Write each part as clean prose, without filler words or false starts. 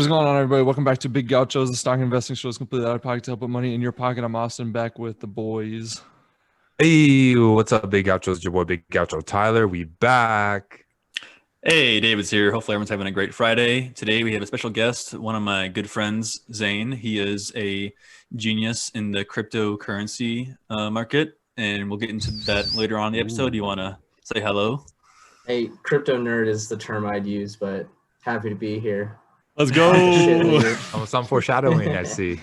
What is going on, everybody? Welcome back to Big Gauchos, the stock investing show is completely out of pocket to help put money in your pocket. I'm Austin, back with the boys. Hey, what's up, Big Gauchos? It's your boy, Big Gaucho Tyler. We back. Hey, David's here. Hopefully everyone's having a great Friday. Today we have a special guest, one of my good friends, Zane. He is a genius in the cryptocurrency market, and we'll get into that later on in the episode. Do you want to say hello? Hey, crypto nerd is the term I'd use, but happy to be here. Let's go. Some foreshadowing, I see.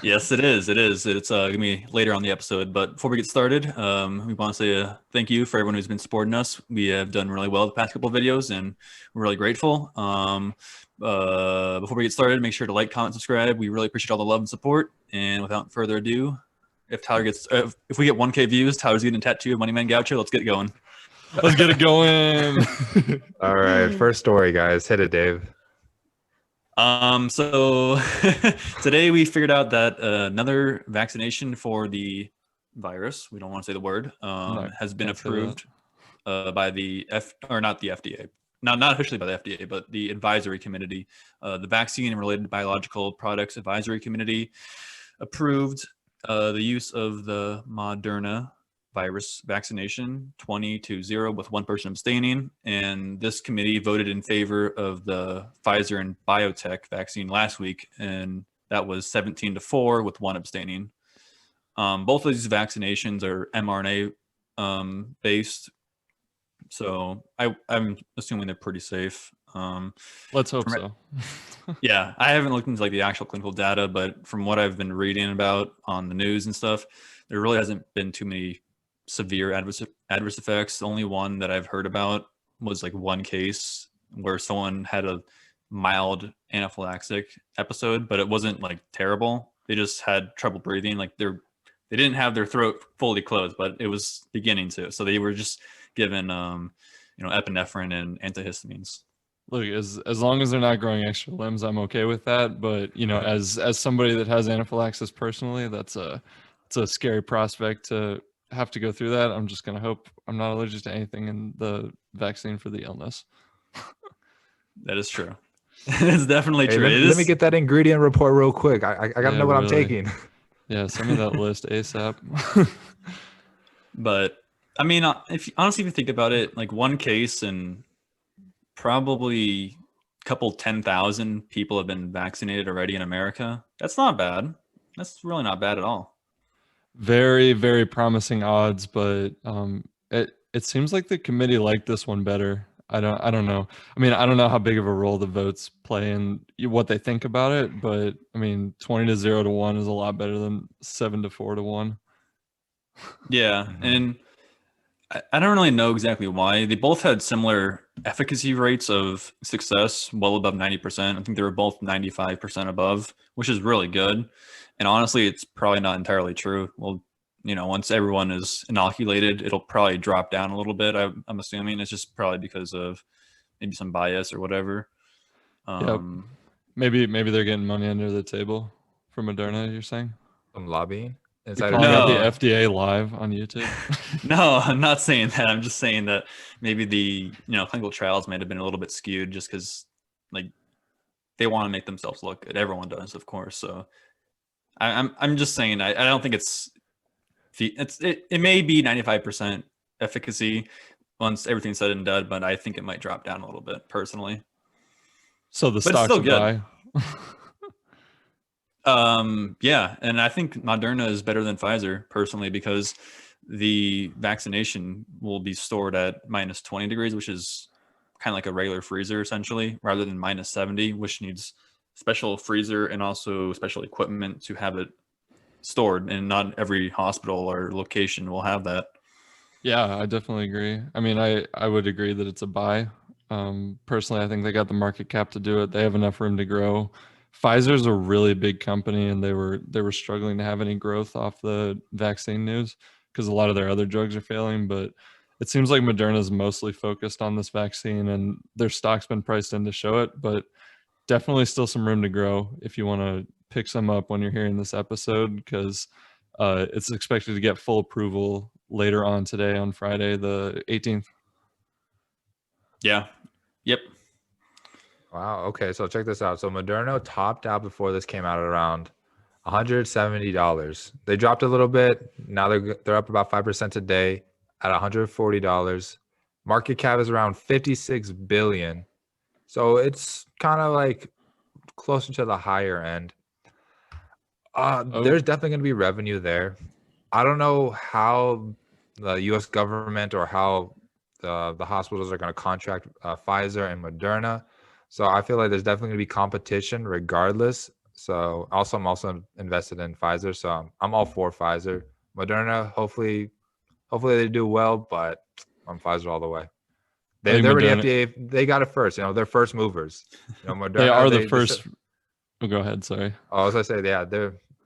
Yes, it is. It's going to be later on the episode. But before we get started, we want to say thank you for everyone who's been supporting us. We have done really well the past couple of videos, and we're really grateful. Before we get started, make sure to like, comment, subscribe. We really appreciate all the love and support. And without further ado, if we get 1K views, Tyler's getting a tattoo of Moneyman Gaucho. Let's get it going. Let's get it going. All right, first story, guys. Hit it, Dave. So today we figured out that another vaccination for the virus, we don't want to say the word, has been approved by not the FDA, not officially by the FDA, but the advisory committee. The Vaccine and Related Biological Products Advisory Committee approved the use of the Moderna virus vaccination 20-0 with one person abstaining, and this committee voted in favor of the Pfizer and biotech vaccine last week, and that was 17-4 with one abstaining. Both of these vaccinations are mRNA based, so I'm assuming they're pretty safe. Let's hope so. Yeah, I haven't looked into like the actual clinical data, but from what I've been reading about on the news and stuff, there really hasn't been too many severe adverse effects. The only one that I've heard about was like one case where someone had a mild anaphylactic episode, but it wasn't like terrible. They just had trouble breathing. Like they didn't have their throat fully closed, but it was beginning to. So they were just given epinephrine and antihistamines. Look, as long as they're not growing extra limbs, I'm okay with that. But as somebody that has anaphylaxis personally, it's a scary prospect to have to go through that. I'm just going to hope I'm not allergic to anything in the vaccine for the illness. That is true. It's definitely true. Let me get that ingredient report real quick. I got to know what I'm taking. Yeah, send me that list ASAP. But I mean, if you think about it, like one case and probably a couple 10,000 people have been vaccinated already in America. That's not bad. That's really not bad at all. Very, very promising odds, but it seems like the committee liked this one better. I don't know. I mean, I don't know how big of a role the votes play in what they think about it, but I mean, 20-0 to 1 is a lot better than 7-4 to 1. Yeah, and I don't really know exactly why. They both had similar efficacy rates of success, well above 90%. I think they were both 95% above, which is really good. And honestly, it's probably not entirely true. Well, once everyone is inoculated, it'll probably drop down a little bit. I'm assuming it's just probably because of maybe some bias or whatever. Yep. Maybe they're getting money under the table from Moderna, you're saying? Some lobbying? You're calling out the FDA live on YouTube? No, I'm not saying that. I'm just saying that maybe the clinical trials might have been a little bit skewed just because like they want to make themselves look good. Everyone does, of course. So I'm just saying I don't think it may be 95% efficacy once everything's said and done, but I think it might drop down a little bit personally. So the stock's a buy. Yeah, and I think Moderna is better than Pfizer personally because the vaccination will be stored at -20 degrees, which is kind of like a regular freezer essentially, rather than -70, which needs special freezer and also special equipment to have it stored, and not every hospital or location will have that. Yeah, I definitely agree. I mean, I would agree that it's a buy. Personally, I think they got the market cap to do it. They have enough room to grow. Pfizer's a really big company, and they were struggling to have any growth off the vaccine news because a lot of their other drugs are failing. But it seems like Moderna's mostly focused on this vaccine, and their stock's been priced in to show it. But definitely still some room to grow if you want to pick some up when you're hearing this episode, because it's expected to get full approval later on today on Friday, the 18th. Yeah. Yep. Wow. Okay. So check this out. So Moderna topped out before this came out at around $170. They dropped a little bit. Now they're up about 5% today at $140. Market cap is around 56 billion. So it's kind of like closer to the higher end. There's definitely going to be revenue there. I don't know how the U.S. government or how the hospitals are going to contract Pfizer and Moderna. So I feel like there's definitely going to be competition regardless. So also, I'm also invested in Pfizer. So I'm all for Pfizer. Moderna, hopefully they do well, but I'm Pfizer all the way. They're already FDA. They got it first. They're first movers. Moderna. They are the first. Oh, go ahead. Sorry. I was gonna say, yeah,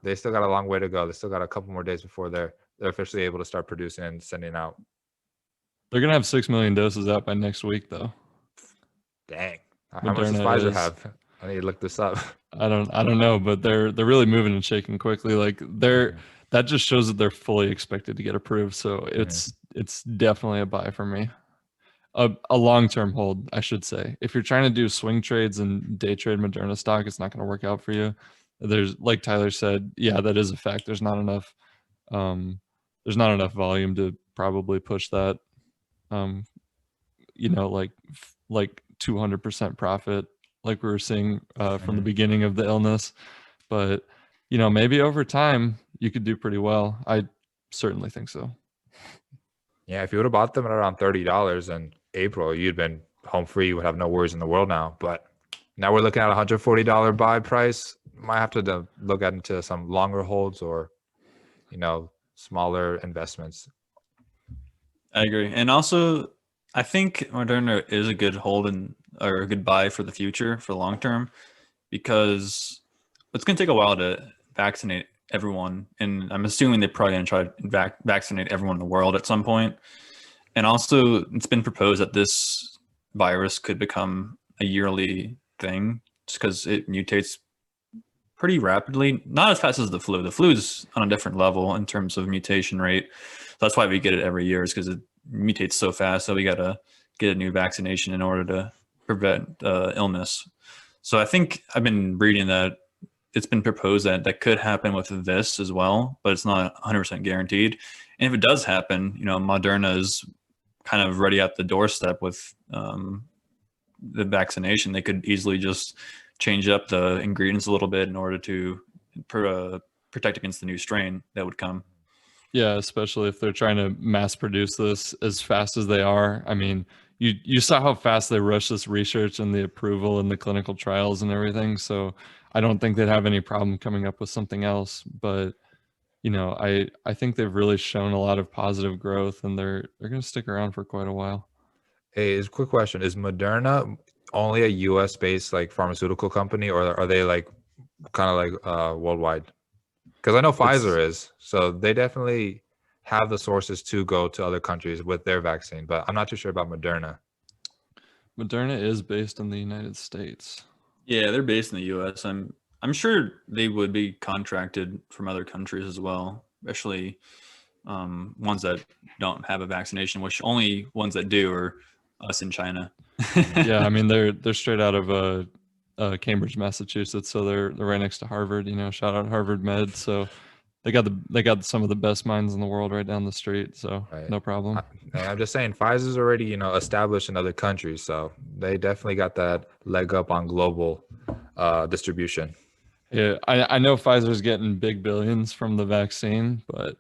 they still got a long way to go. They still got a couple more days before they're officially able to start producing and sending out. They're gonna have 6 million doses out by next week, though. Dang. How much does Pfizer have? I need to look this up. I don't know, but they're really moving and shaking quickly. Like that just shows that they're fully expected to get approved. So it's definitely a buy for me. A long-term hold, I should say. If you're trying to do swing trades and day trade Moderna stock, it's not going to work out for you. There's, like Tyler said, yeah, that is a fact. There's not enough volume to probably push that. Like 200% profit, like we were seeing from the beginning of the illness. But maybe over time you could do pretty well. I certainly think so. Yeah, if you would have bought them at around $30 in April, you'd been home free. You would have no worries in the world now. But now we're looking at $140 buy price. Might have to look into some longer holds or, smaller investments. I agree. And also, I think Moderna is a good hold or a good buy for the future, for the long term, because it's going to take a while to vaccinate everyone. And I'm assuming they're probably going to try to vaccinate everyone in the world at some point. And also, it's been proposed that this virus could become a yearly thing just because it mutates pretty rapidly. Not as fast as the flu. The flu is on a different level in terms of mutation rate. So that's why we get it every year, is because it mutates so fast. So we got to get a new vaccination in order to prevent illness. So I think I've been reading that it's been proposed that could happen with this as well, but it's not 100% guaranteed. And if it does happen, Moderna is kind of ready at the doorstep with the vaccination. They could easily just change up the ingredients a little bit in order to protect against the new strain that would come. Yeah, especially if they're trying to mass produce this as fast as they are. I mean, you saw how fast they rushed this research and the approval and the clinical trials and everything. So I don't think they'd have any problem coming up with something else. But I think they've really shown a lot of positive growth, and they're going to stick around for quite a while. Hey, quick question: is Moderna only a U.S. based like pharmaceutical company, or are they like kind of like worldwide? Because I know Pfizer is, so they definitely have the sources to go to other countries with their vaccine, but I'm not too sure about Moderna. Moderna is based in the United States. Yeah, they're based in the U.S. I'm sure they would be contracted from other countries as well, especially ones that don't have a vaccination, which only ones that do are us in China. Yeah, I mean they're straight out of Cambridge, Massachusetts, so they're right next to Harvard. Shout out Harvard Med. So they got some of the best minds in the world right down the street. So no problem. I'm just saying, Pfizer's already established in other countries, so they definitely got that leg up on global distribution. Yeah, I know Pfizer's getting big billions from the vaccine, but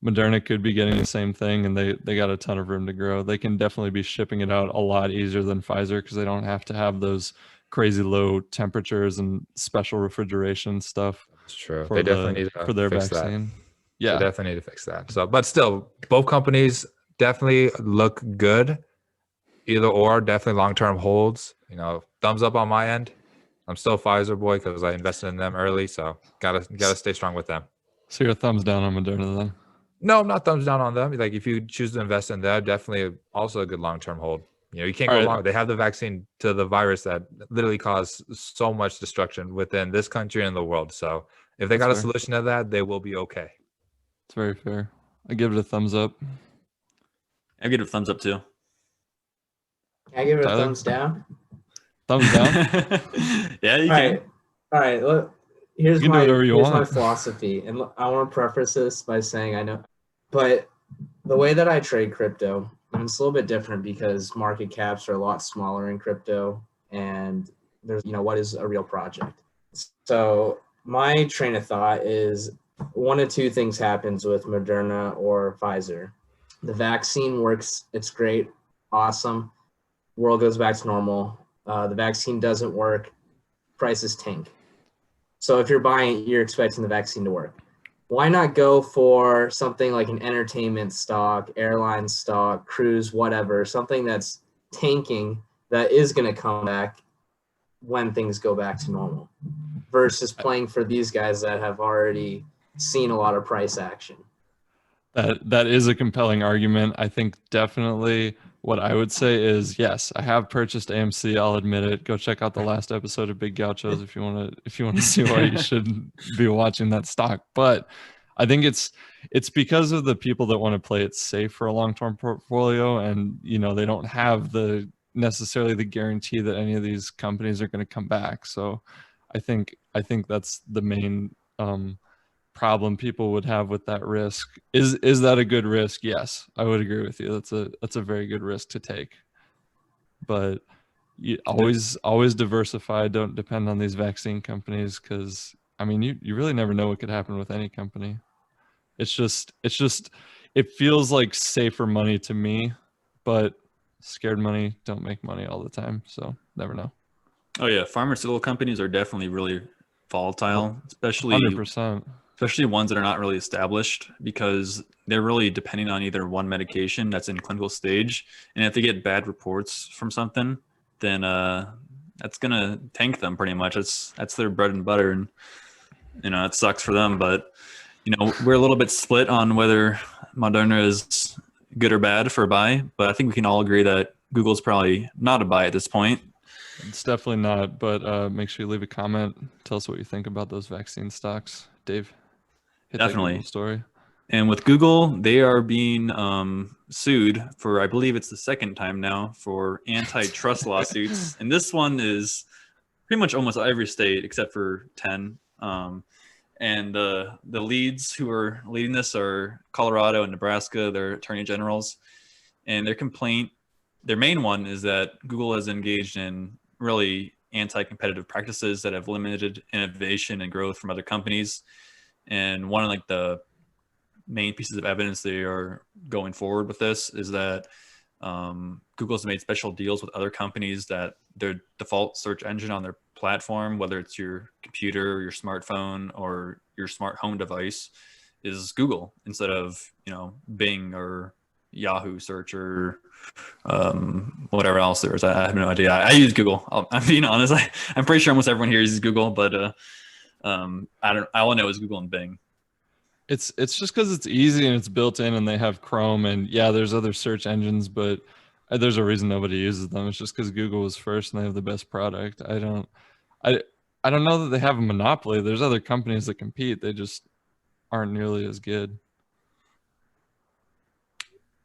Moderna could be getting the same thing, and they got a ton of room to grow. They can definitely be shipping it out a lot easier than Pfizer because they don't have to have those crazy low temperatures and special refrigeration stuff. It's true. They definitely need to for their fix vaccine. That. Yeah, they definitely need to fix that. So, but still, both companies definitely look good. Either or, definitely long-term holds. Thumbs up on my end. I'm still Pfizer boy because I invested in them early, so gotta stay strong with them. So you're thumbs down on Moderna then? No, I'm not thumbs down on them. Like if you choose to invest in them, definitely also a good long-term hold. You can't go wrong. They have the vaccine to the virus that literally caused so much destruction within this country and the world. So if they got a solution to that, they will be okay. It's very fair. I give it a thumbs up. I give it a thumbs up too. Can I give it a thumbs down? Thumbs down. Yeah, you All can. right. All right. Look, here's You can do whatever you here's my want. philosophy. And I want to preface this by saying I know, but the way that I trade crypto, and it's a little bit different because market caps are a lot smaller in crypto, and there's, what is a real project. So my train of thought is one of two things happens with Moderna or Pfizer. The vaccine works, it's great, awesome. World goes back to normal. The vaccine doesn't work, prices tank. So if you're buying, you're expecting the vaccine to work. Why not go for something like an entertainment stock, airline stock, cruise, whatever, something that's tanking that is going to come back when things go back to normal, versus playing for these guys that have already seen a lot of price action. That is a compelling argument. I think definitely what I would say is, yes, I have purchased AMC. I'll admit it. Go check out the last episode of Big Gauchos if you want to see why you should be watching that stock. But I think it's because of the people that want to play it safe for a long-term portfolio, and they don't have necessarily the guarantee that any of these companies are going to come back. So I think that's the main problem people would have with that risk. Is that a good risk? Yes, I would agree with you. That's a very good risk to take. But you always diversify. Don't depend on these vaccine companies, because you really never know what could happen with any company. It feels like safer money to me, but scared money don't make money all the time. So never know. Oh yeah, pharmaceutical companies are definitely really volatile, especially 100%. Especially ones that are not really established, because they're really depending on either one medication that's in clinical stage, and if they get bad reports from something, then that's gonna tank them pretty much. That's their bread and butter, and it sucks for them. But we're a little bit split on whether Moderna is good or bad for a buy, but I think we can all agree that Google's probably not a buy at this point. It's definitely not, but make sure you leave a comment. Tell us what you think about those vaccine stocks. Dave, hit Definitely. that Google story. And with Google, they are being sued for, I believe it's the second time now, for antitrust lawsuits. And this one is pretty much almost every state except for 10. And the leads who are leading this are Colorado and Nebraska, their attorney generals. And their main one is that Google has engaged in really anti-competitive practices that have limited innovation and growth from other companies. And one of the main pieces of evidence they are going forward with this is that Google's made special deals with other companies that their default search engine on their platform, whether it's your computer, your smartphone, or your smart home device, is Google instead of Bing or Yahoo search or whatever else there is. I have no idea. I use Google. I'm being honest. I'm pretty sure almost everyone here uses Google, but all I know is Google and Bing. It's just because it's easy and it's built in, and they have Chrome, and yeah, there's other search engines, but there's a reason nobody uses them. It's just because Google was first and they have the best product. I don't know that they have a monopoly. There's other companies that compete. They just aren't nearly as good.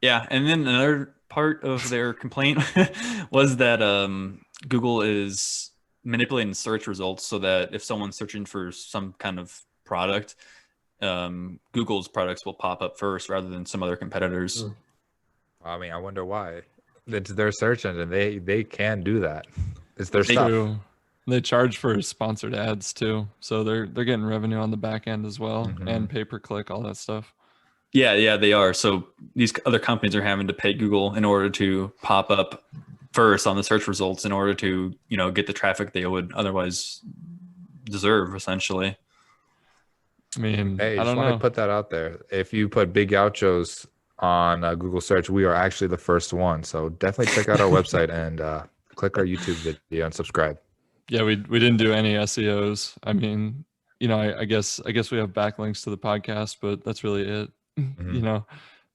Yeah, and then another part of their complaint was that Google is manipulating search results so that if someone's searching for some kind of product, Google's products will pop up first rather than some other competitors. I wonder why. It's their search engine. They can do that. It's their stuff. Do. They charge for sponsored ads too, so they're getting revenue on the back end as well, and pay-per-click, all that stuff. Yeah, they are. So these other companies are having to pay Google in order to pop up first on the search results in order to, get the traffic they would otherwise deserve, essentially. Hey, I just want to put that out there. If you put Big Gauchos on Google search, we are actually the first one. So definitely check out our website and click our YouTube video and subscribe. Yeah, we didn't do any SEOs. I guess we have backlinks to the podcast, but that's really it.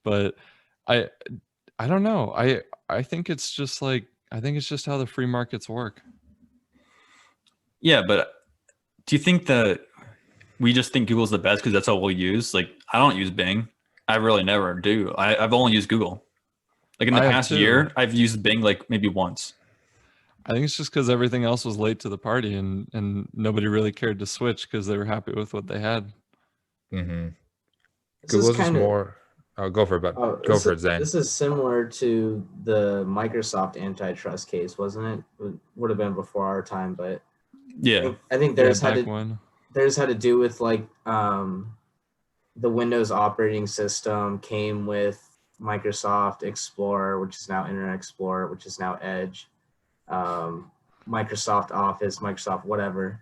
But I don't know. I think it's just how the free markets work. Yeah, but do you think that we just think Google's the best because that's all we'll use? I don't use Bing. I really never do. I've only used Google. In the past year, I've used Bing maybe once. I think it's just because everything else was late to the party, and nobody really cared to switch because they were happy with what they had. Mm-hmm. This is Google's just kind of more. Oh, go for it, but go for it, Zane. this is similar to the Microsoft antitrust case, wasn't it? It would have been before our time, but Yeah. I think Yeah, theirs back had when. to do with like the Windows operating system came with Microsoft Explorer, which is now Internet Explorer, which is now Edge, Microsoft Office, Microsoft whatever,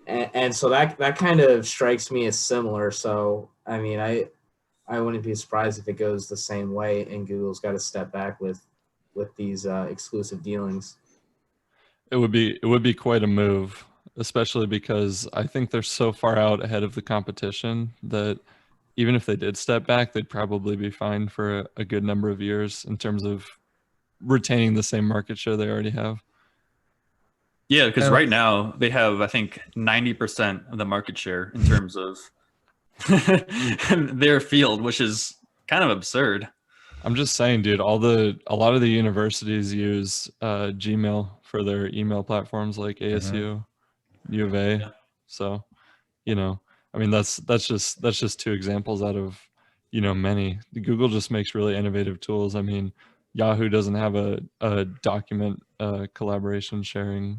and so that kind of strikes me as similar. So I mean, I wouldn't be surprised if it goes the same way, and Google's got to step back with these exclusive dealings. It would be quite a move, especially because I think they're so far out ahead of the competition that even if they did step back, they'd probably be fine for a good number of years in terms of retaining the same market share they already have. Yeah, because right now they have, I think, 90% of the market share in terms of their field, which is kind of absurd. I'm just saying, dude, a lot of the universities use Gmail for their email platforms like ASU, U of A. Yeah. So, I mean, that's just two examples out of, many. Google just makes really innovative tools. I mean, Yahoo doesn't have a document collaboration sharing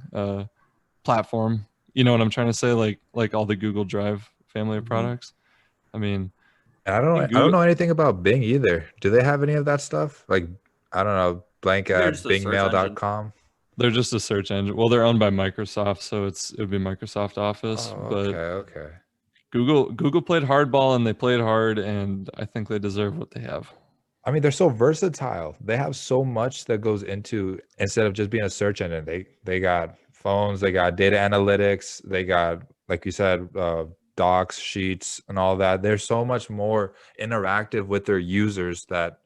platform. You know what I'm trying to say? Like all the Google Drive family of products. I mean, I don't know anything about Bing either. Do they have any of that stuff? Like, I don't know, blank They're at just a search bingmail.com. they're just a search engine. Well, they're owned by Microsoft, so it would be Microsoft Office. Oh, but okay. Google played hardball and they played hard, and I think they deserve what they have. I mean, they're so versatile. They have so much that goes into, instead of just being a search engine, they got phones, they got data analytics, they got, like you said, docs, sheets, and all that. They're so much more interactive with their users that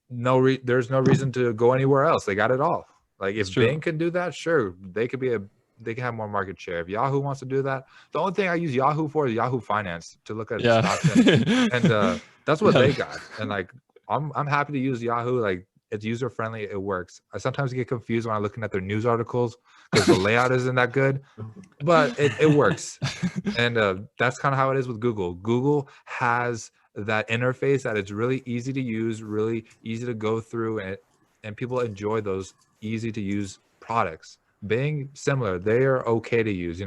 there's no reason to go anywhere else. They got it all. Like if Bing can do that, sure, they can have more market share. If Yahoo wants to do that, the only thing I use Yahoo for is Yahoo Finance to look at stocks, and that's what they got. And like I'm happy to use Yahoo. Like it's user friendly, it works. I sometimes get confused when I'm looking at their news articles because the layout isn't that good, but it works. And that's kind of how it is with Google. Google has that interface that it's really easy to use, really easy to go through, and people enjoy those easy to use products. Bing, similar, they are okay to use.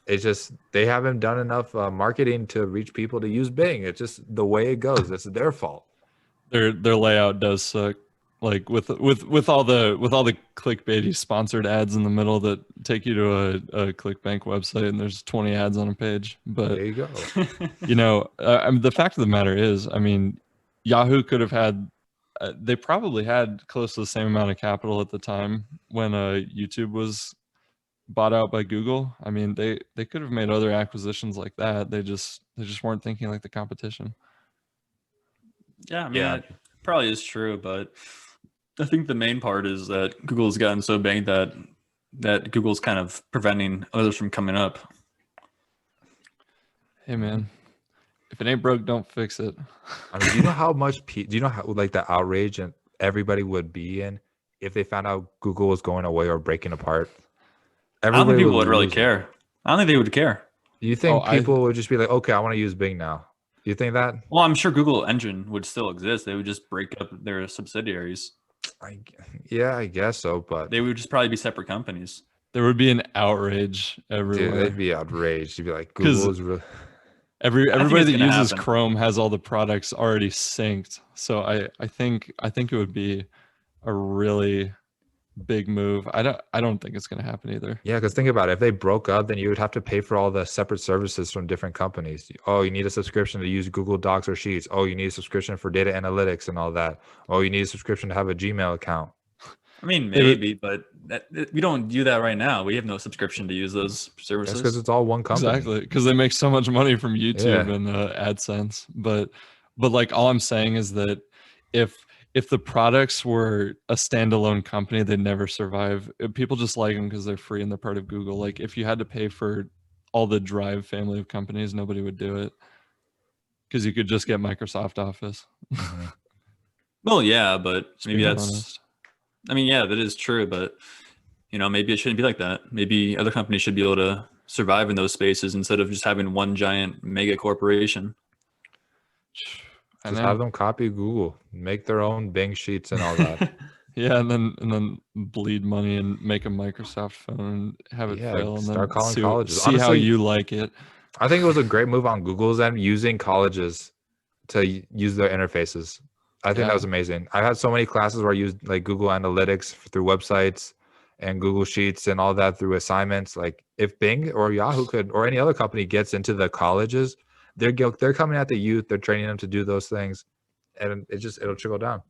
It's just they haven't done enough marketing to reach people to use Bing. It's just the way it goes. It's their fault. Their layout does suck. Like with all the clickbaity sponsored ads in the middle that take you to a ClickBank website, and there's 20 ads on a page. But there you go. I mean, the fact of the matter is, I mean, Yahoo could have had. They probably had close to the same amount of capital at the time when YouTube was bought out by Google. I mean, they could have made other acquisitions like that. They just weren't thinking like the competition. Yeah, I mean, that probably is true, but I think the main part is that Google's gotten so big that Google's kind of preventing others from coming up. Hey man, if it ain't broke, don't fix it. I mean, do you know how like the outrage and everybody would be in if they found out Google was going away or breaking apart? I don't think people would really care. I don't think they would care. Do you think people would just be like, okay, I want to use Bing now? Do you think that? Well, I'm sure Google Engine would still exist. They would just break up their subsidiaries. I guess so, but they would just probably be separate companies. There would be an outrage everywhere. Dude, they'd be outraged. You'd be like, Google's really... Everybody that uses Chrome has all the products already synced. So I think it would be a really big move. I don't think it's going to happen either. Yeah, because think about it. If they broke up, then you would have to pay for all the separate services from different companies. Oh, you need a subscription to use Google Docs or Sheets. Oh, you need a subscription for data analytics and all that. Oh, you need a subscription to have a Gmail account. I mean, maybe, but we don't do that right now. We have no subscription to use those services. That's because it's all one company. Exactly, because they make so much money from YouTube and AdSense. But like all I'm saying is that if the products were a standalone company, they'd never survive. People just like them because they're free and they're part of Google. Like if you had to pay for all the Drive family of companies, nobody would do it because you could just get Microsoft Office. Well, yeah, but maybe that's. I mean, yeah, that is true, but maybe it shouldn't be like that. Maybe other companies should be able to survive in those spaces instead of just having one giant mega corporation. Just have them copy Google, make their own Bing sheets and all that. Yeah, and then bleed money and make a Microsoft phone and have it fail, and start then calling colleges. See how Honestly, you like it. I think it was a great move on Google's end, using colleges to use their interfaces. I think that was amazing. I had so many classes where I used like Google Analytics through websites and Google Sheets and all that through assignments. Like if Bing or Yahoo could, or any other company gets into the colleges, they're coming at the youth. They're training them to do those things, and it'll trickle down.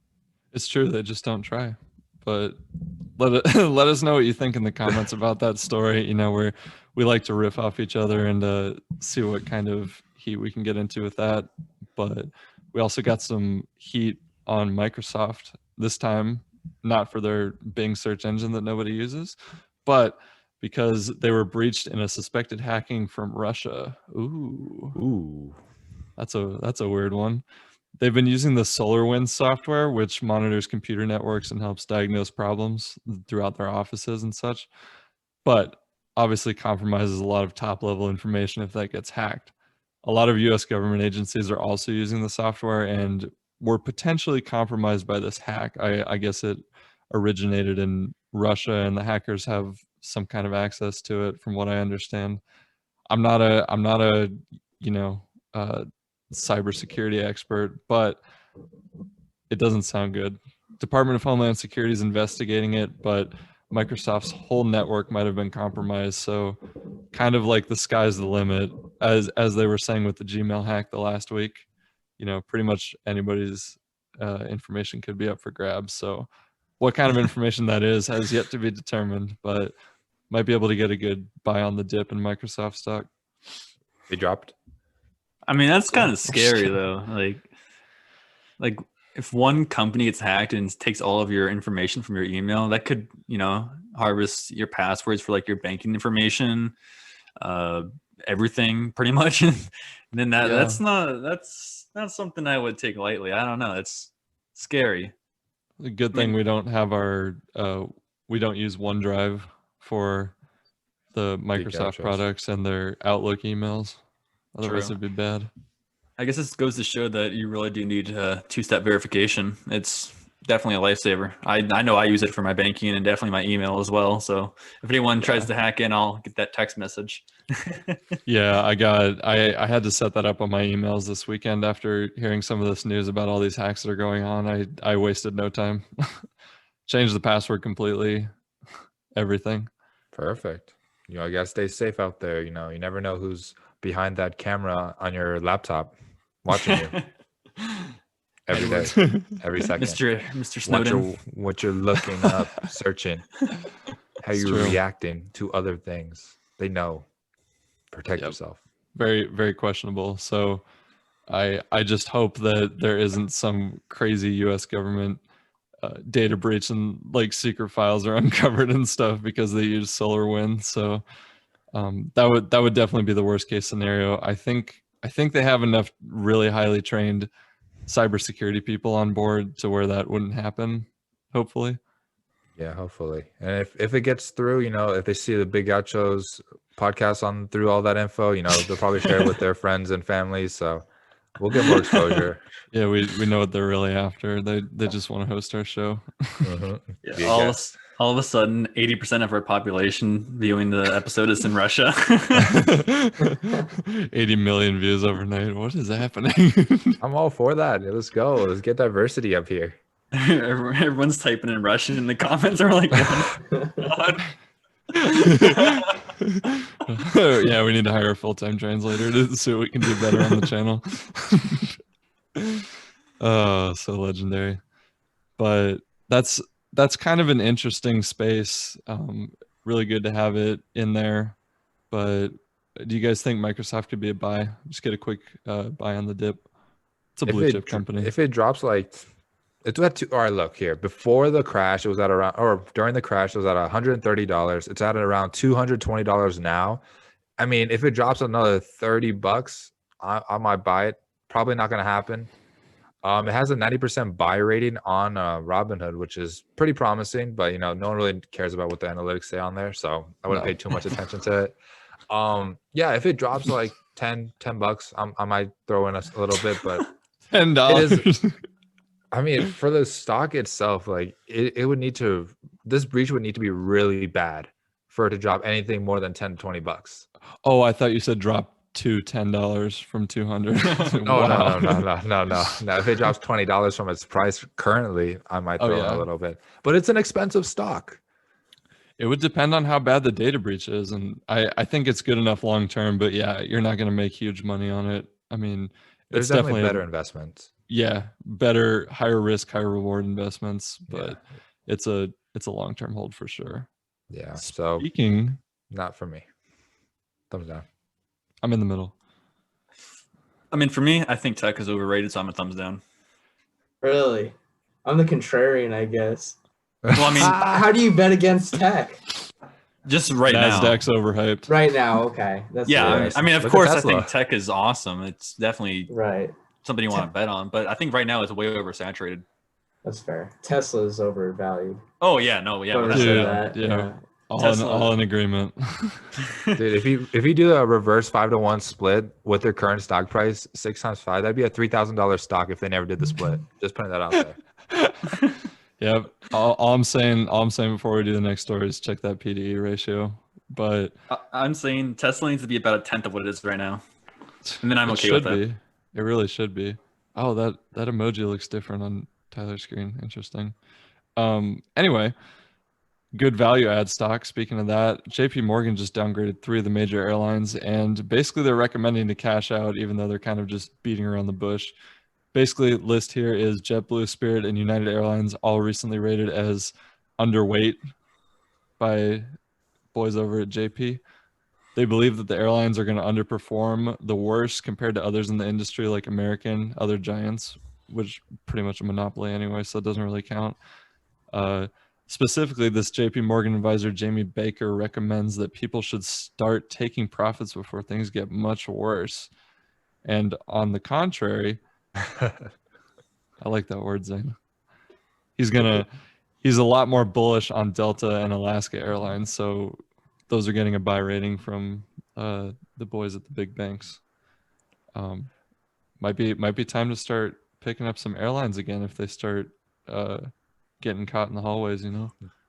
It's true. They just don't try. But let us know what you think in the comments about that story. We like to riff off each other and see what kind of heat we can get into with that. But we also got some heat on Microsoft this time, not for their Bing search engine that nobody uses, but because they were breached in a suspected hacking from Russia. Ooh, that's a weird one. They've been using the SolarWinds software, which monitors computer networks and helps diagnose problems throughout their offices and such, but obviously compromises a lot of top-level information if that gets hacked. A lot of US government agencies are also using the software and were potentially compromised by this hack. I guess it originated in Russia and the hackers have some kind of access to it, from what I understand. I'm not a cybersecurity expert, but it doesn't sound good. Department of Homeland Security is investigating it, but Microsoft's whole network might have been compromised. So kind of like the sky's the limit, as they were saying with the Gmail hack the last week. Pretty much anybody's information could be up for grabs. So what kind of information that is has yet to be determined, but might be able to get a good buy on the dip in Microsoft stock. They dropped. I mean, that's kind of scary though. Like if one company gets hacked and takes all of your information from your email, that could, harvest your passwords for like your banking information, everything pretty much. And then that's not something I would take lightly. I don't know. It's scary. A good thing we don't have we don't use OneDrive for the Microsoft products and their Outlook emails. Otherwise, it'd be bad. I guess this goes to show that you really do need two-step verification. It's definitely a lifesaver. I know I use it for my banking and definitely my email as well. So if anyone tries to hack in, I'll get that text message. Yeah, I had to set that up on my emails this weekend after hearing some of this news about all these hacks that are going on. I wasted no time. Changed the password completely, everything. Perfect. I gotta stay safe out there. You never know who's behind that camera on your laptop watching you every day, every second. Mr. Snowden. What you're looking up, searching, how you're reacting to other things. They know. Protect yourself. Very, very questionable. So I just hope that there isn't some crazy US government data breach and like secret files are uncovered and stuff because they use SolarWinds. So that would definitely be the worst case scenario. I think they have enough really highly trained cybersecurity people on board to where that wouldn't happen. Hopefully. Yeah, hopefully. And if it gets through, if they see the Big Gaucho's podcast through all that info, they'll probably share it with their friends and families. So we'll get more exposure. Yeah, we know what they're really after. They just want to host our show. Yeah, all of a sudden, 80% of our population viewing the episode is in Russia. 80 million views overnight. What is happening? I'm all for that. Let's go. Let's get diversity up here. Everyone's typing in Russian in the comments. Are like, God. Yeah, we need to hire a full-time translator to see what we can do better on the channel. Oh, so legendary. But that's kind of an interesting space. Really good to have it in there. But do you guys think Microsoft could be a buy? Just get a quick buy on the dip. It's a blue chip company. If it drops it's at all right, look here. Before the crash, it was at around, or during the crash, it was at $130. It's at around $220 now. I mean, if it drops another $30, I might buy it. Probably not going to happen. It has a 90% buy rating on Robinhood, which is pretty promising, but no one really cares about what the analytics say on there, so I wouldn't pay too much attention to it. Yeah, if it drops like $10, I might throw in a little bit, but $10. I mean, for the stock itself, like it would need to, this breach would need to be really bad for it to drop anything more than $10 to $20. Oh, I thought you said drop to $10 from 200. No. No, if it drops $20 from its price currently, I might throw in a little bit. But it's an expensive stock. It would depend on how bad the data breach is, and I think it's good enough long term. But yeah, you're not going to make huge money on it. I mean, there's definitely better investments. Yeah, better, higher risk, higher reward investments, but it's a long term hold for sure. Yeah. So speaking, not for me. Thumbs down. I'm in the middle. I mean, for me, I think tech is overrated, so I'm a thumbs down. Really? I'm the contrarian, I guess. Well, I mean, how do you bet against tech? Just right now. Nasdaq's overhyped. Right now, okay. That's I mean, of course, I think tech is awesome. It's definitely something you want to bet on, but I think right now it's way oversaturated. That's fair. Tesla's overvalued. Oh yeah, no, yeah, yeah. All in agreement. Dude, if you do a reverse 5-to-1 split with their current stock price, 6 times 5, that'd be a $3,000 stock if they never did the split. Just putting that out there. Yeah. All I'm saying before we do the next story is check that PDE ratio. But I'm saying Tesla needs to be about 1/10 of what it is right now, and then I'm okay with that. It really should be. Oh, that emoji looks different on Tyler's screen. Interesting. Anyway, good value add stock. Speaking of that, JPMorgan just downgraded 3 of the major airlines, and basically they're recommending to cash out, even though they're kind of just beating around the bush. Basically, list here is JetBlue, Spirit, and United Airlines, all recently rated as underweight by boys over at JP. They believe that the airlines are going to underperform the worst compared to others in the industry, like American, other giants, which pretty much a monopoly anyway, so it doesn't really count. Specifically, this JPMorgan advisor, Jamie Baker, recommends that people should start taking profits before things get much worse. And on the contrary, I like that word, Zane. He's a lot more bullish on Delta and Alaska Airlines, so those are getting a buy rating from the boys at the big banks. Might be time to start picking up some airlines again if they start getting caught in the hallways,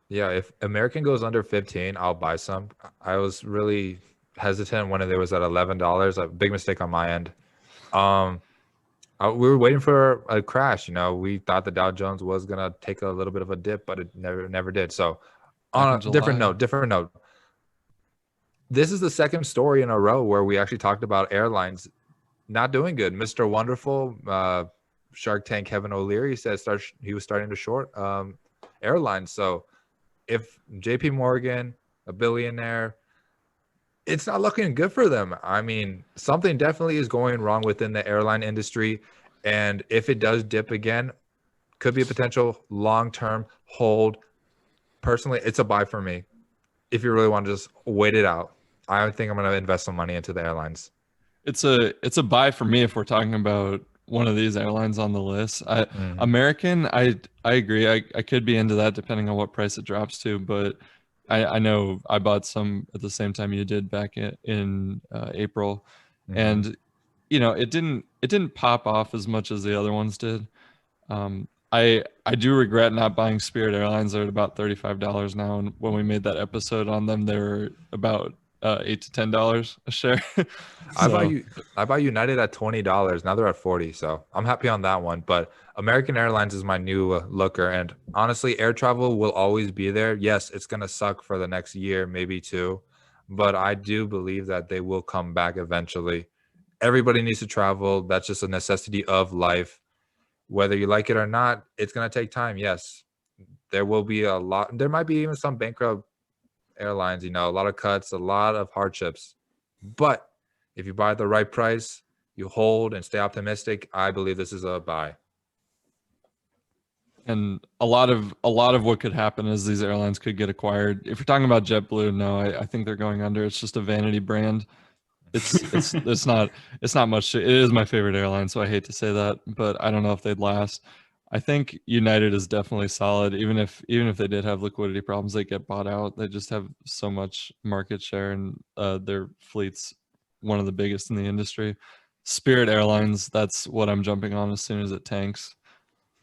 Yeah, if American goes under 15, I'll buy some. I was really hesitant when it was at $11. A big mistake on my end. We were waiting for a crash. We thought the Dow Jones was gonna take a little bit of a dip, but it never did. So on a different note, this is the second story in a row where we actually talked about airlines not doing good. Mr. Wonderful, Shark Tank Kevin O'Leary said he was starting to short airlines. So if JP Morgan, a billionaire, it's not looking good for them. I mean, something definitely is going wrong within the airline industry. And if it does dip again, could be a potential long-term hold. Personally, it's a buy for me. If you really want to just wait it out, I think I'm going to invest some money into the airlines. It's a buy for me if we're talking about one of these airlines on the list. American, I agree. I could be into that depending on what price it drops to, but I know I bought some at the same time you did back in April, and it didn't pop off as much as the other ones did. I do regret not buying Spirit Airlines. They're at about $35 now, and when we made that episode on them, they were about $8 to $10 a share. I buy United at $20. Now they're at $40, so I'm happy on that one. But American Airlines is my new looker, and honestly, air travel will always be there. Yes, it's gonna suck for the next year, maybe 2, but I do believe that they will come back eventually. Everybody needs to travel. That's just a necessity of life. Whether you like it or not, it's gonna take time. Yes, there will be a lot. There might be even some bankrupt airlines, a lot of cuts, a lot of hardships. But if you buy at the right price, you hold and stay optimistic, I believe this is a buy. And a lot of what could happen is these airlines could get acquired. If you're talking about JetBlue, no, I think they're going under. It's just a vanity brand. It's not much. It is my favorite airline, so I hate to say that, but I don't know if they'd last. I think United is definitely solid. Even if they did have liquidity problems, they get bought out. They just have so much market share, and their fleet's one of the biggest in the industry. Spirit Airlines, that's what I'm jumping on as soon as it tanks.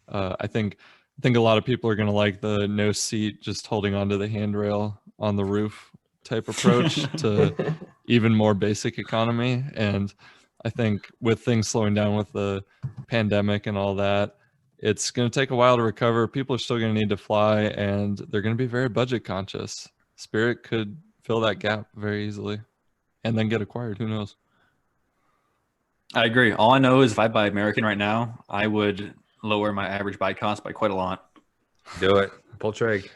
I think a lot of people are going to like the no seat, just holding onto the handrail on the roof type approach to even more basic economy. And I think with things slowing down with the pandemic and all that, it's going to take a while to recover. People are still going to need to fly, and they're going to be very budget conscious. Spirit could fill that gap very easily and then get acquired. Who knows? I agree. All I know is if I buy American right now, I would lower my average buy cost by quite a lot. Do it. Pull trig.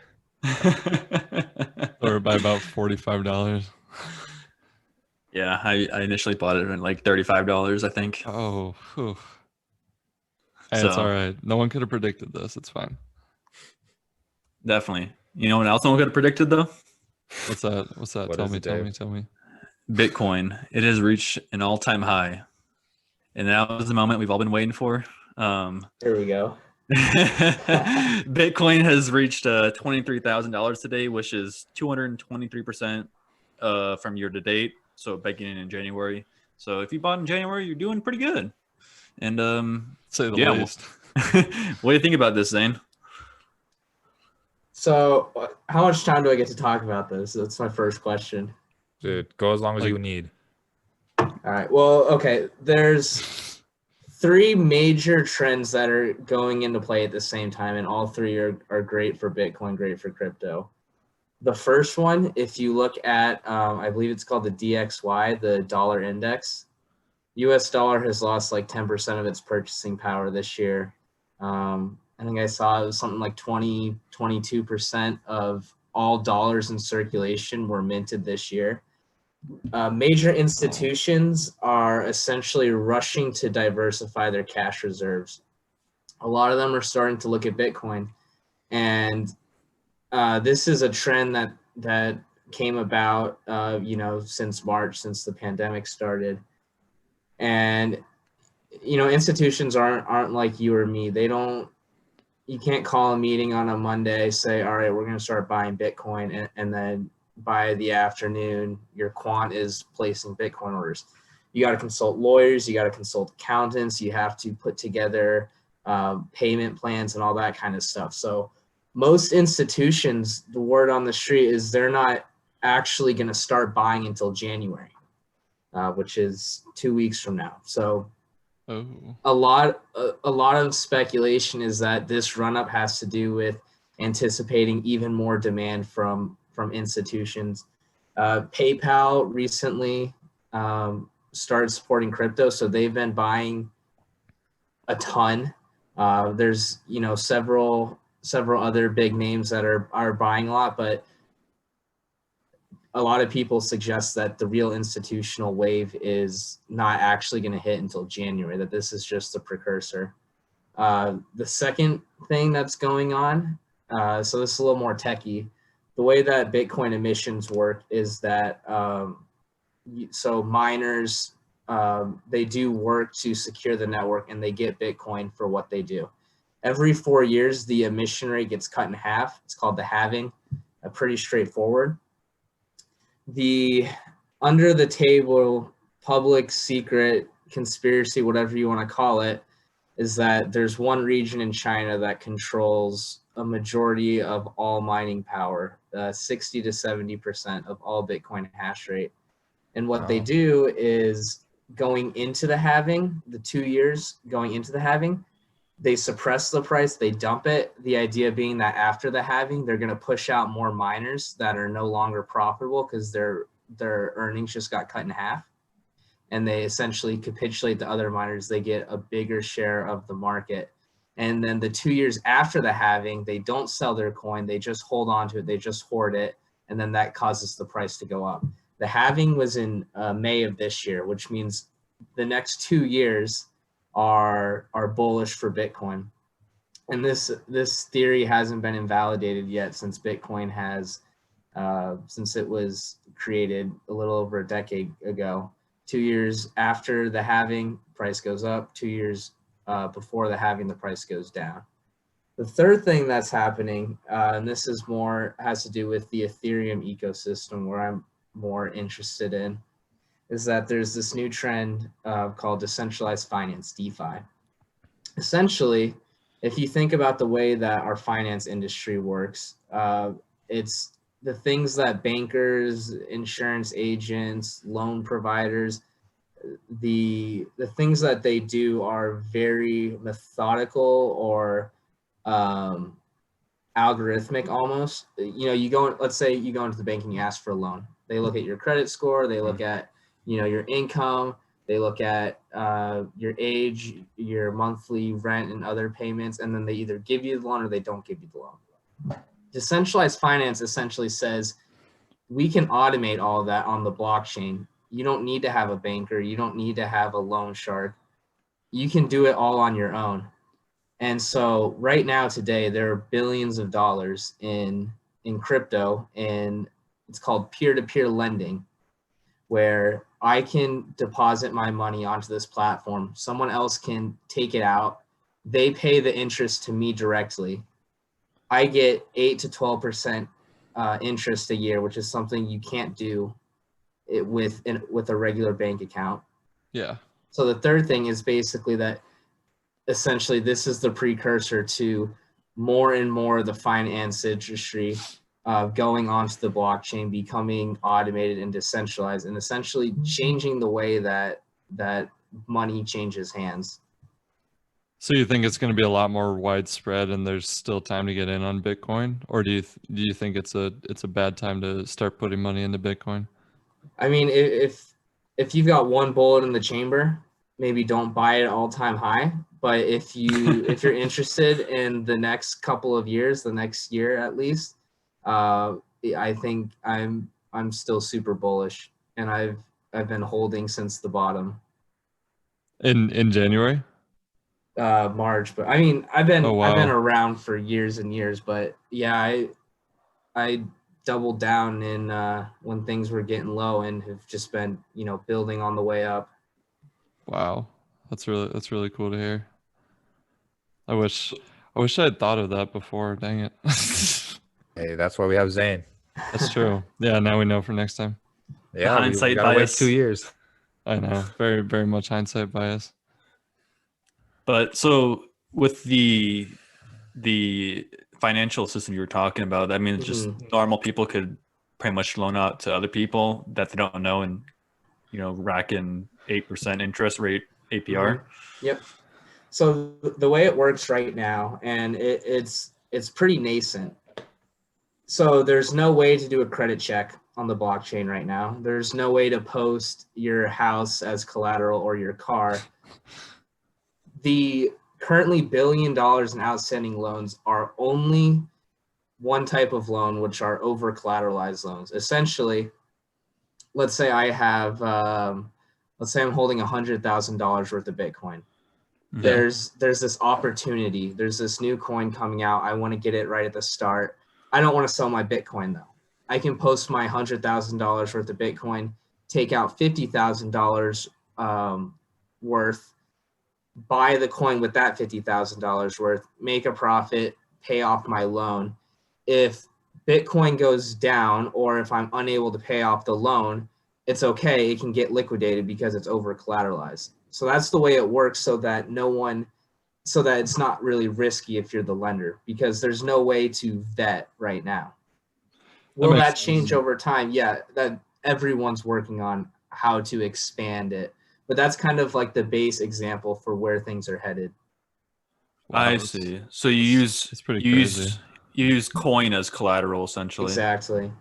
Or by about $45. Yeah, I initially bought it at like $35, I think. Oh, whew. Hey, So, it's all right. No one could have predicted this. It's fine. definitely. You know what else no one could have predicted though? What's that? What Tell is me, it, tell Dave? me, tell me. Bitcoin. It has reached an all-time high. And that was the moment we've all been waiting for. Here we go. Bitcoin has reached $23,000 today, which is 223% from year to date. So beginning in January. So if you bought in January, you're doing pretty good. And Say the yeah, least. what do you think about this, Zane? So, how much time do I get to talk about this? That's my first question. Dude, go as long as you need. All right. Well, okay. There's three major trends that are going into play at the same time, and all three are great for Bitcoin, great for crypto. The first one, if you look at, I believe it's called the DXY, the dollar index, US dollar has lost like 10% of its purchasing power this year. I think I saw it was something like 22% of all dollars in circulation were minted this year. Major institutions are essentially rushing to diversify their cash reserves. A lot of them are starting to look at Bitcoin, and this is a trend that came about, since March, since the pandemic started. And institutions aren't like you or me. You can't call a meeting on a Monday, say, all right, we're going to start buying Bitcoin, and then by the afternoon, your quant is placing Bitcoin orders. You got to consult lawyers, you got to consult accountants, you have to put together payment plans and all that kind of stuff. So most institutions, the word on the street is they're not actually going to start buying until January, which is 2 weeks from now. So a lot of speculation is that this run-up has to do with anticipating even more demand from institutions. PayPal recently started supporting crypto, so they've been buying a ton. There's several other big names that are buying a lot, but a lot of people suggest that the real institutional wave is not actually going to hit until January, that this is just a precursor. The second thing that's going on, so this is a little more techie, the way that Bitcoin emissions work is that, so miners, they do work to secure the network, and they get Bitcoin for what they do. Every 4 years, the emission rate gets cut in half. It's called the halving, pretty straightforward. The under the table, public secret, conspiracy, whatever you want to call it, is that there's one region in China that controls a majority of all mining power, 60 to 70% of all Bitcoin hash rate. And what they do is, going into the halving, the 2 years going into the halving, they suppress the price, they dump it. The idea being that after the halving, they're going to push out more miners that are no longer profitable because their earnings just got cut in half. And they essentially capitulate the other miners. They get a bigger share of the market. And then the 2 years after the halving, they don't sell their coin. They just hold on to it. They just hoard it. And then that causes the price to go up. The halving was in May of this year, which means the next 2 years are bullish for Bitcoin. And this theory hasn't been invalidated yet since Bitcoin has, since it was created a little over a decade ago. 2 years after the halving, price goes up. 2 years before the halving, the price goes down. The third thing that's happening, and this is has to do with the Ethereum ecosystem, where I'm more interested in, is that there's this new trend called decentralized finance, DeFi. Essentially, if you think about the way that our finance industry works, it's the things that bankers, insurance agents, loan providers, the things that they do are very methodical or algorithmic almost. Let's say you go into the bank and you ask for a loan. They look at your credit score, they look at, your income, they look at your age, your monthly rent and other payments, and then they either give you the loan or they don't give you the loan. Decentralized finance essentially says we can automate all of that on the blockchain. You don't need to have a banker. You don't need to have a loan shark. You can do it all on your own. And so right now, today, there are billions of dollars in crypto, and it's called peer-to-peer lending, where I can deposit my money onto this platform. Someone else can take it out. They pay the interest to me directly. I get 8 to 12% interest a year, which is something you can't do with a regular bank account. Yeah. So the third thing is basically that essentially this is the precursor to more and more of the finance industry going onto the blockchain, becoming automated and decentralized, and essentially changing the way that money changes hands. So you think it's going to be a lot more widespread, and there's still time to get in on Bitcoin, or do you think it's a bad time to start putting money into Bitcoin? I mean, if you've got one bullet in the chamber, maybe don't buy it at all-time high. But if you're interested in the next couple of years, the next year at least, I think I'm still super bullish, and I've been holding since the bottom. In January? March, but I mean, I've been around for years and years, but yeah, I doubled down in when things were getting low, and have just been building on the way up. Wow, that's really cool to hear. I wish I had thought of that before. Dang it. Hey, that's why we have Zane. That's true. Yeah, now we know for next time. Yeah, hindsight we gotta wait bias. 2 years. I know, very very much hindsight bias. But so with the financial system you were talking about, that means just normal people could pretty much loan out to other people that they don't know, and rack in 8% interest rate APR. Yep. So the way it works right now, and it's pretty nascent. So there's no way to do a credit check on the blockchain right now. There's no way to post your house as collateral or your car. The currently $1 billion in outstanding loans are only one type of loan, which are over collateralized loans. Essentially, let's say I have, let's say I'm holding $100,000 worth of Bitcoin. Yeah. There's this opportunity. There's this new coin coming out. I want to get it right at the start. I don't want to sell my Bitcoin though. I can post my $100,000 worth of Bitcoin, take out $50,000 worth, buy the coin with that $50,000 worth, make a profit, pay off my loan. If Bitcoin goes down, or if I'm unable to pay off the loan, it's okay. It can get liquidated because it's over collateralized. So that's the way it works, so that it's not really risky if you're the lender, because there's no way to vet right now. Will that change over time? Yeah, that everyone's working on how to expand it. But that's kind of like the base example for where things are headed. Wow, I see. So you use coin as collateral essentially. Exactly.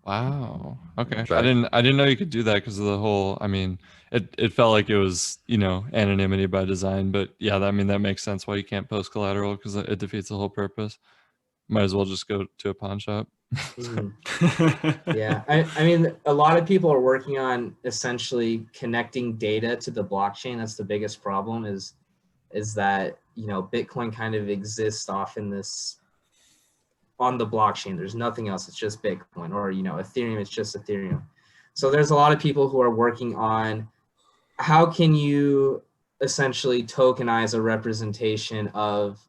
Wow. Okay. Right. I didn't know you could do that because of the whole. I mean, it felt like it was anonymity by design, but yeah, that makes sense why you can't post collateral, because it defeats the whole purpose. Might as well just go to a pawn shop. Yeah, I mean, a lot of people are working on essentially connecting data to the blockchain. That's the biggest problem, is that Bitcoin kind of exists off in this on the blockchain. There's nothing else. It's just Bitcoin, or Ethereum. It's just Ethereum. So there's a lot of people who are working on how can you essentially tokenize a representation of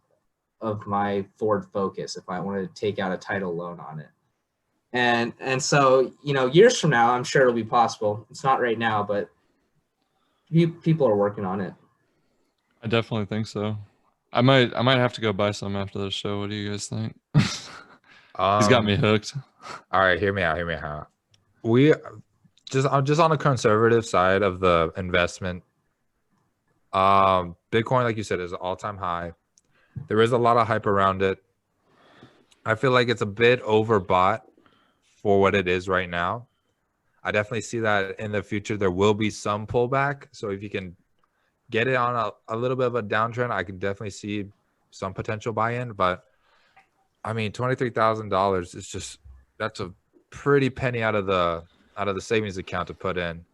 my Ford Focus if I wanted to take out a title loan on it? And so, years from now, I'm sure it'll be possible. It's not right now, but people are working on it. I definitely think so. I might have to go buy some after this show. What do you guys think? He's got me hooked. All right, hear me out. We just on the conservative side of the investment. Bitcoin, like you said, is an all-time high. There is a lot of hype around it. I feel like it's a bit overbought for what it is right now. I definitely see that in the future there will be some pullback. So if you can get it on a little bit of a downtrend, I can definitely see some potential buy-in. But I mean, $23,000 is just, that's a pretty penny out of the savings account to put in.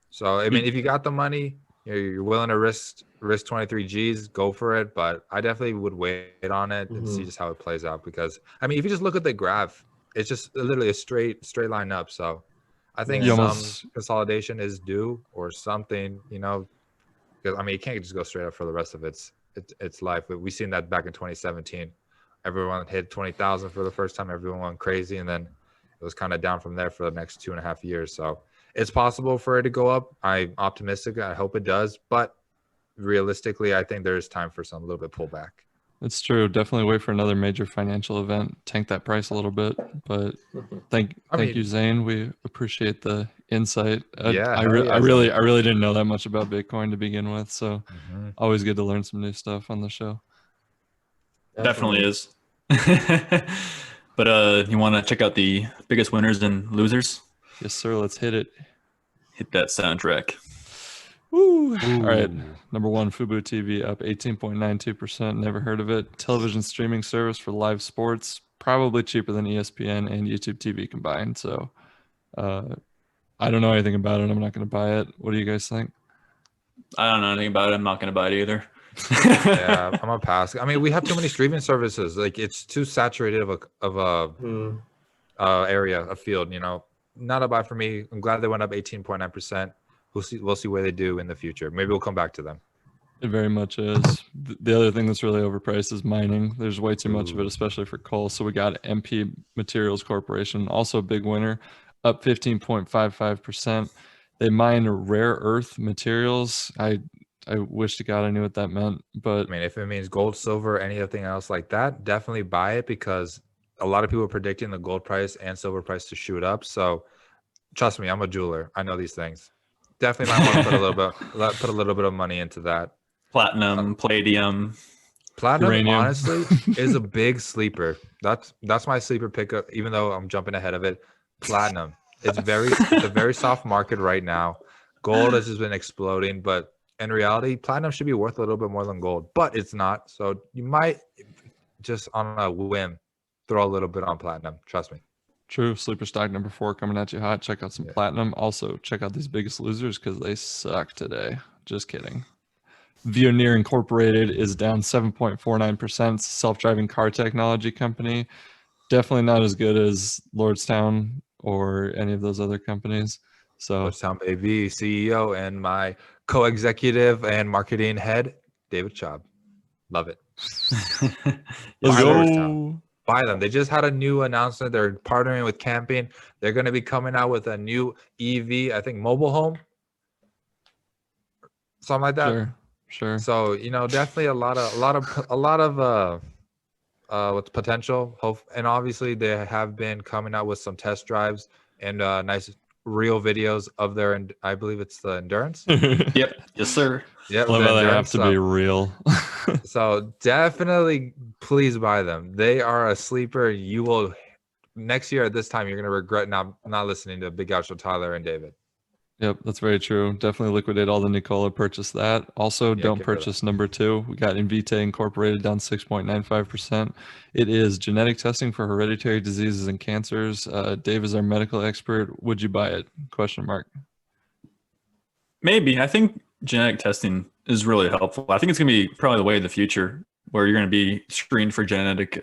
So I mean, if you got the money, you're willing to risk 23 G's, go for it. But I definitely would wait on it and see just how it plays out, because I mean, if you just look at the graph, it's just literally a straight line up. So I think some consolidation is due or something, because I mean, you can't just go straight up for the rest of its life. We've seen that back in 2017. Everyone hit 20,000 for the first time. Everyone went crazy, and then it was kind of down from there for the next 2.5 years. So it's possible for it to go up. I'm optimistic. I hope it does. But realistically, I think there's time for some little bit pullback. It's true. Definitely wait for another major financial event, tank that price a little bit. But thank you, Zane. We appreciate the insight. I really didn't know that much about Bitcoin to begin with, so always good to learn some new stuff on the show. Definitely is. But you want to check out the biggest winners and losers? Yes, sir. Let's hit it. Hit that soundtrack. Woo. All right. Number one, Fubo TV up 18.92%. Never heard of it. Television streaming service for live sports, probably cheaper than ESPN and YouTube TV combined. So I don't know anything about it. I'm not going to buy it. What do you guys think? I don't know anything about it. I'm not going to buy it either. Yeah, I'm gonna pass. I mean, we have too many streaming services. Like, it's too saturated of a area, a field. Not a buy for me. I'm glad they went up 18.9%. We'll see where they do in the future. Maybe we'll come back to them. It very much is. The other thing that's really overpriced is mining. There's way too much of it, especially for coal. So we got MP Materials Corporation, also a big winner, up 15.55%. They mine rare earth materials. I wish to God I knew what that meant, but I mean, if it means gold, silver, anything else like that, definitely buy it, because a lot of people are predicting the gold price and silver price to shoot up. So trust me, I'm a jeweler. I know these things. Definitely might want to put a little bit of money into that. Platinum, palladium, uranium, honestly, is a big sleeper. That's my sleeper pickup, even though I'm jumping ahead of it. Platinum. It's a very soft market right now. Gold has just been exploding, but in reality, platinum should be worth a little bit more than gold, but it's not. So you might just on a whim throw a little bit on platinum. Trust me. True. Sleeper stock number 4 coming at you hot. Check out some platinum. Also, check out these biggest losers because they suck today. Just kidding. Veoneer Incorporated is down 7.49%. Self-driving car technology company. Definitely not as good as Lordstown or any of those other companies. So Lordstown baby, CEO and my co-executive and marketing head, David Schaub. Love it. Let's go. Buy them. They just had a new announcement. They're partnering with Camping. They're going to be coming out with a new EV, I think, mobile home, something like that. Sure. So definitely a lot of what's potential. And obviously they have been coming out with some test drives and nice real videos of their, I believe it's the Endurance. Yep. Yes, sir. Yep. Well, they have to be real. So definitely please buy them. They are a sleeper. You will next year at this time, you're going to regret not listening to Big Gaucho, Tyler, and David. Yep, that's very true. Definitely liquidate all the Nicola. Purchase that. Also, don't purchase number 2. We got Invitae Incorporated down 6.95%. It is genetic testing for hereditary diseases and cancers. Dave is our medical expert. Would you buy it? Question mark. Maybe. I think genetic testing is really helpful. I think it's going to be probably the way of the future, where you're going to be screened for genetic,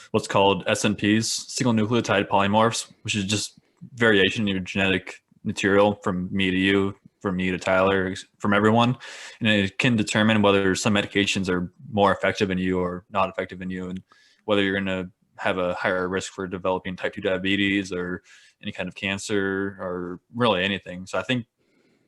what's called SNPs, single nucleotide polymorphs, which is just variation in your genetic material from me to you from me to Tyler, from everyone, and it can determine whether some medications are more effective in you or not effective in you, and whether you're going to have a higher risk for developing type 2 diabetes or any kind of cancer or really anything. So I think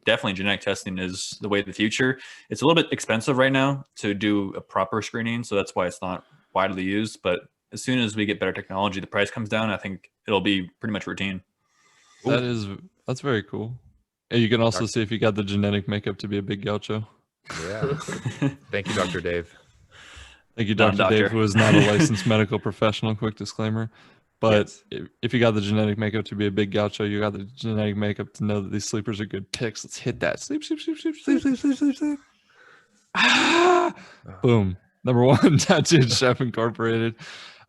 definitely genetic testing is the way of the future. It's a little bit expensive right now to do a proper screening, so that's why it's not widely used. But as soon as we get better technology, the price comes down. I think it'll be pretty much routine. That's very cool. And you can also see if you got the genetic makeup to be a big gaucho. Yeah. Thank you, Dr. Dave. Thank you, Not a Dr. Dave, doctor. who is not a licensed medical professional. Quick disclaimer. But Yes. if you got the genetic makeup to be a big gaucho, you got the genetic makeup to know that these sleepers are good picks. Let's hit that. Sleep, sleep, sleep, sleep, sleep, sleep, sleep, sleep, sleep. Ah! Boom. Number one, Tattooed Chef Incorporated.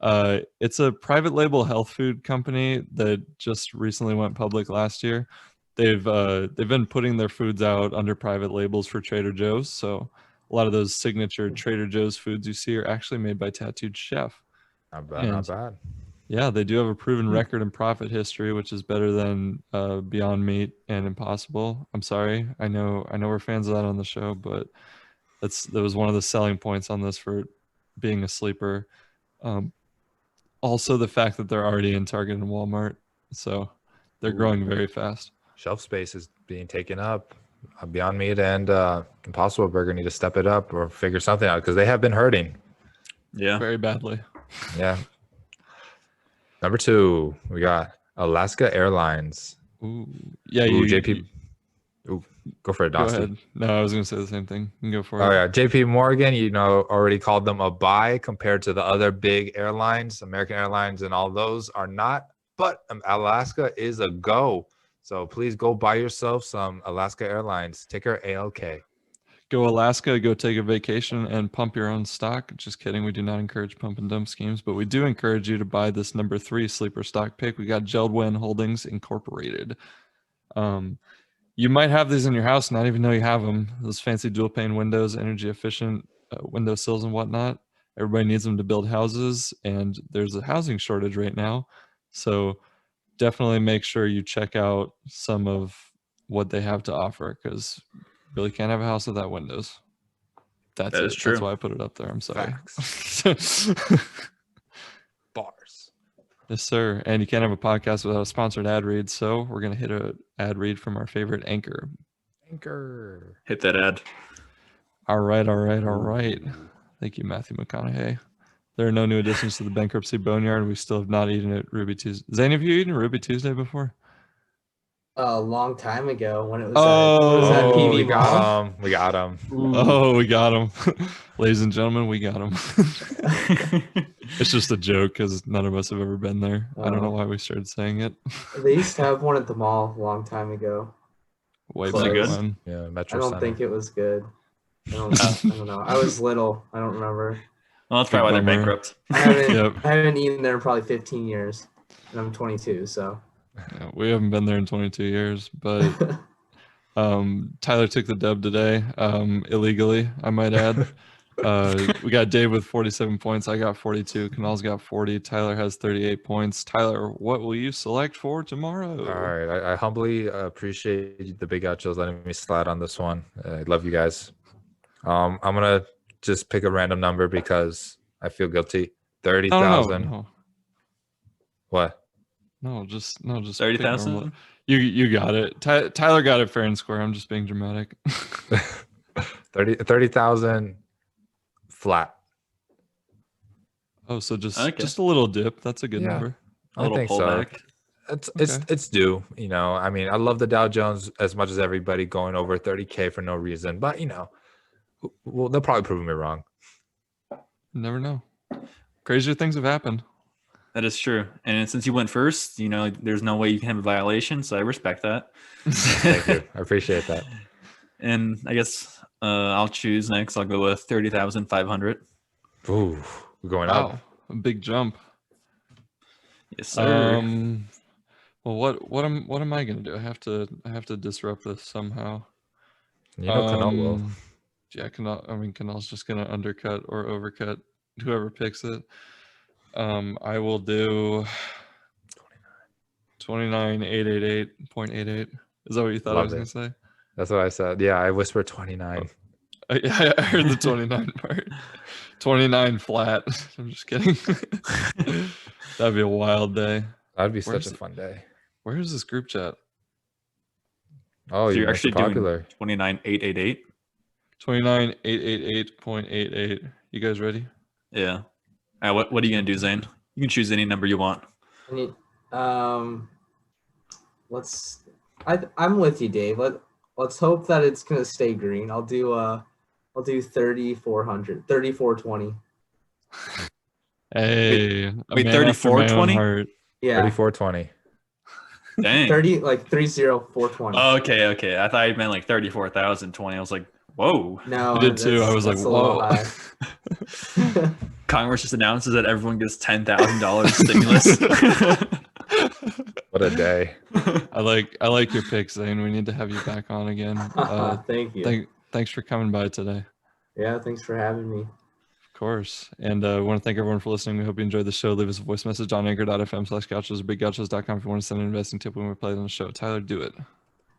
It's a private label health food company that just recently went public last year. They've been putting their foods out under private labels for Trader Joe's. So a lot of those signature Trader Joe's foods you see are actually made by Tattooed Chef. Not bad, not bad. Yeah, they do have a proven record and profit history, which is better than Beyond Meat and Impossible. I'm sorry, I know we're fans of that on the show, but that was one of the selling points on this for being a sleeper. Also, the fact that they're already in Target and Walmart, so they're growing very fast. Shelf space is being taken up. Beyond Meat and Impossible Burger need to step it up or figure something out because they have been hurting. Yeah. Very badly. Yeah. Number 2, we got Alaska Airlines. Ooh, yeah, Ooh, you JP. Ooh, go for it, go Dosty. ahead. No, I was gonna say the same thing. You can go for Oh it. yeah, JPMorgan, already called them a buy compared to the other big airlines. American Airlines and all those are not, but Alaska is a go. So please go buy yourself some Alaska Airlines, ticker ALK. Go Alaska, go take a vacation and pump your own stock. Just kidding. We do not encourage pump and dump schemes, but we do encourage you to buy this number 3 sleeper stock pick. We got Geldwin Holdings Incorporated. You might have these in your house, not even know you have them. Those fancy dual pane windows, energy efficient window sills and whatnot. Everybody needs them to build houses, and there's a housing shortage right now. So definitely make sure you check out some of what they have to offer, because really can't have a house without windows. That is true. That's why I put it up there. I'm sorry. Facts. Bars. Yes, sir. And you can't have a podcast without a sponsored ad read. So we're going to hit an ad read from our favorite Anchor. Anchor. Hit that ad. All right. Thank you, Matthew McConaughey. There are no new additions to the bankruptcy boneyard. We still have not eaten at Ruby Tuesday. Zane, have you eaten Ruby Tuesday before? A long time ago when it was Oh, at PV we Mall. got him. We got him. Oh, we got him. Ladies and gentlemen, we got him. It's just a joke because none of us have ever been there. I don't know why we started saying it. They used to have one at the mall a long time ago. Way Was it back good? when. Yeah, I Metro don't Center. think it was good. I don't know. I was little. I don't remember. Well, that's probably why they're Bummer. bankrupt. Yep. I haven't eaten there in probably 15 years. And I'm 22, so. Yeah, we haven't been there in 22 years, but Tyler took the dub today, illegally, I might add. We got Dave with 47 points. I got 42. Kanal's got 40. Tyler has 38 points. Tyler, what will you select for tomorrow? All right. I humbly appreciate the big outros letting me slide on this one. I love you guys. I'm going to just pick a random number because I feel guilty. 30,000. No. What? No, just pick 30,000? normal. You got it. Tyler got it fair and square. I'm just being dramatic. 30,000 flat. Oh, so just Okay. a little dip. That's a good Yeah. number. A little think so. pullback. It's due, I mean, I love the Dow Jones as much as everybody going over 30K for no reason, but well, they'll probably prove me wrong. Never know. Crazier things have happened. That is true. And since you went first, there's no way you can have a violation. So I respect that. Thank you. I appreciate that. And I guess I'll choose next. I'll go with 30,500. Ooh, we're going up. Wow, a big jump. Yes, sir. Well, what am I gonna do? I have to disrupt this somehow. Canal will. Yeah, Canal's just gonna undercut or overcut whoever picks it. I will do 29,888.88. Is that what you thought I was gonna say? That's what I said. Yeah, I whispered 29. I heard the 29 part. 29 flat. I'm just kidding. That'd be a wild day. That'd be such a fun day. Where is this group chat? Oh, So you're actually popular. doing 29,888. 29,888.88. You guys ready? Yeah. What are you gonna do, Zane? You can choose any number you want. I'm with you, Dave. Let's hope that it's gonna stay green. I'll do 3,400, 3,420. Hey, wait, 3,420? Yeah, 3,420. Dang. 30,420. Oh, okay. I thought you meant like 34,020. I was like, whoa. No, I did too. I was like, whoa. Congress just announces that everyone gets $10,000 stimulus. What a day. I like your pick, Zane. We need to have you back on again. Thank you. Thanks for coming by today. Yeah, thanks for having me. Of course. And I want to thank everyone for listening. We hope you enjoyed the show. Leave us a voice message on anchor.fm/gauchos or biggauchos.com if you want to send an investing tip when we play it on the show. Tyler, do it.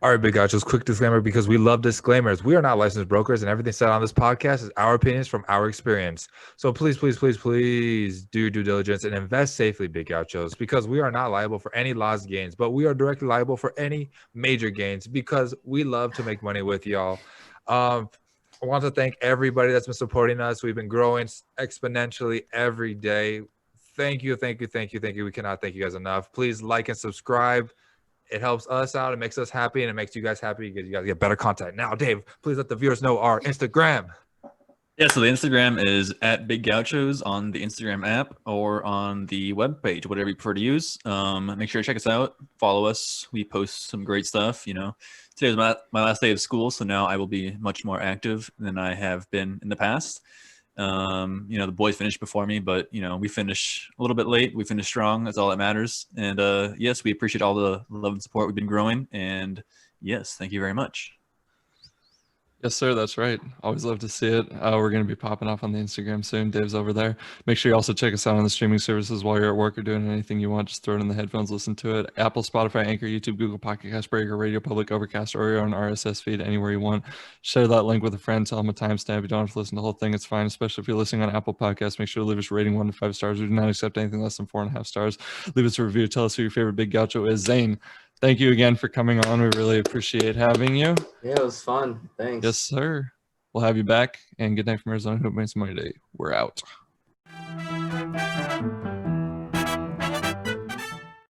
All right, Big Gauchos, quick disclaimer because we love disclaimers. We are not licensed brokers, and everything said on this podcast is our opinions from our experience. So please do due diligence and invest safely, Big Gauchos, because we are not liable for any lost gains, but we are directly liable for any major gains because we love to make money with y'all. I want to thank everybody that's been supporting us. We've been growing exponentially every day. Thank you. We cannot thank you guys enough. Please like and subscribe. It helps us out. It makes us happy, and it makes you guys happy because you guys get better content. Now, Dave, please let the viewers know our Instagram. Yeah, so the Instagram is at Big Gauchos on the Instagram app or on the webpage, whatever you prefer to use. Make sure to check us out. Follow us. We post some great stuff. You know, today was my last day of school, so now I will be much more active than I have been in the past. The boys finished before me, but we finish a little bit late. We finish strong. That's all that matters. And yes, we appreciate all the love and support. We've been growing, and yes, thank you very much. Yes, sir. That's right. Always love to see it. We're going to be popping off on the Instagram soon. Dave's over there. Make sure you also check us out on the streaming services while you're at work or doing anything you want. Just throw it in the headphones, listen to it. Apple, Spotify, Anchor, YouTube, Google Pocket Cast, Breaker, Radio Public, Overcast, or your own RSS feed, anywhere you want. Share that link with a friend. Tell them a timestamp. You don't have to listen to the whole thing. It's fine, especially if you're listening on Apple Podcasts. Make sure to leave us a rating 1 to 5 stars. We do not accept anything less than 4.5 stars. Leave us a review. Tell us who your favorite Big Gaucho is. Zane, thank you again for coming on. We really appreciate having you. Yeah, it was fun. Thanks. Yes, sir. We'll have you back, and good night from Arizona. Hope it makes money today. We're out.